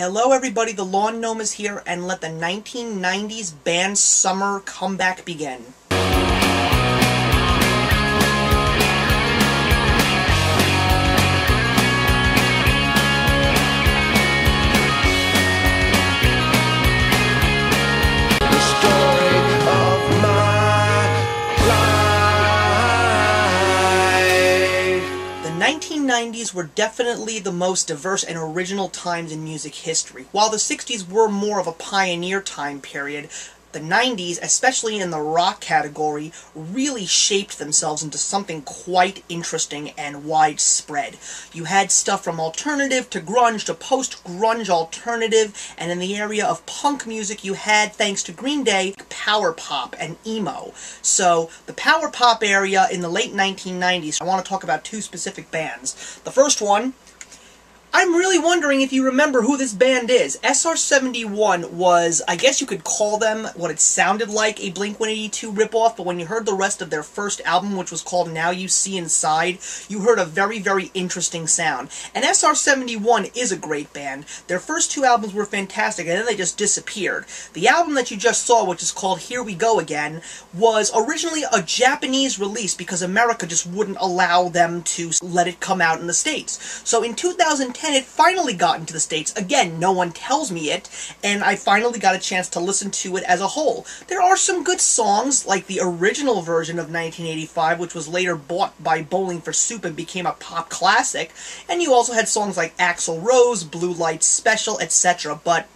Hello everybody, the Lawn Gnome is here, and let the 1990s band summer comeback begin. The 1990s were definitely the most diverse and original times in music history. While the 60s were more of a pioneer time period, the 90s, especially in the rock category, really shaped themselves into something quite interesting and widespread. You had stuff from alternative to grunge to post-grunge alternative, and in the area of punk music you had, thanks to Green Day, power pop and emo. So, the power pop area in the late 1990s, I want to talk about two specific bands. The first one, I'm really wondering if you remember who this band is. SR-71 was, I guess you could call them what it sounded like, a Blink-182 ripoff, but when you heard the rest of their first album, which was called Now You See Inside, you heard a very, very interesting sound. And SR-71 is a great band. Their first two albums were fantastic, and then they just disappeared. The album that you just saw, which is called Here We Go Again, was originally a Japanese release because America just wouldn't allow them to let it come out in the States. So in 2010, it finally got into the States. Again, no one tells me it, and I finally got a chance to listen to it as a whole. There are some good songs, like the original version of 1985, which was later bought by Bowling for Soup and became a pop classic, and you also had songs like Axl Rose, Blue Light Special, etc., but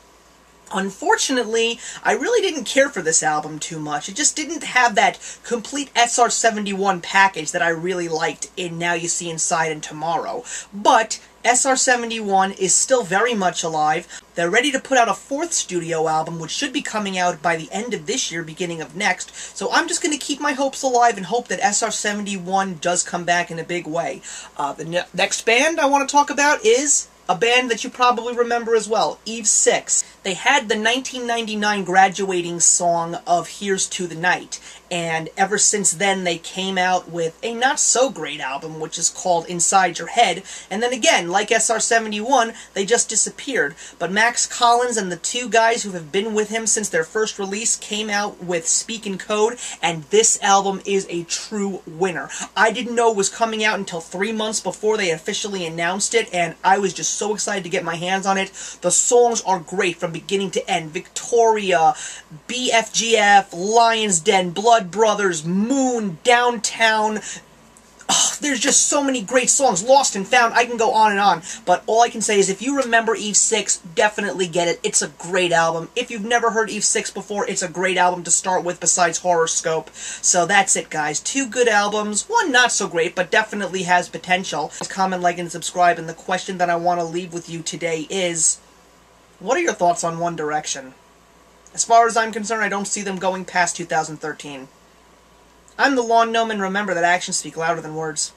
unfortunately, I really didn't care for this album too much. It just didn't have that complete SR-71 package that I really liked in Now You See Inside and Tomorrow. But SR-71 is still very much alive. They're ready to put out a fourth studio album, which should be coming out by the end of this year, beginning of next. So I'm just going to keep my hopes alive and hope that SR-71 does come back in a big way. The next band I want to talk about is a band that you probably remember as well, Eve 6. They had the 1999 graduating song of Here's to the Night, and ever since then they came out with a not-so-great album, which is called Inside Your Head, and then again, like SR-71, they just disappeared. But Max Collins and the two guys who have been with him since their first release came out with Speak in Code, and this album is a true winner. I didn't know it was coming out until 3 months before they officially announced it, and I was just so excited to get my hands on it. The songs are great from beginning to end. Victoria, BFGF, Lion's Den, Blood Brothers, Moon, Downtown. Oh, there's just so many great songs. Lost and Found, I can go on and on. But all I can say is if you remember Eve 6, definitely get it. It's a great album. If you've never heard Eve 6 before, it's a great album to start with besides Horoscope. So that's it, guys. Two good albums. One not so great, but definitely has potential. Comment, like, and subscribe. And the question that I want to leave with you today is, what are your thoughts on One Direction? As far as I'm concerned, I don't see them going past 2013. I'm the Lawn Gnome, and remember that actions speak louder than words.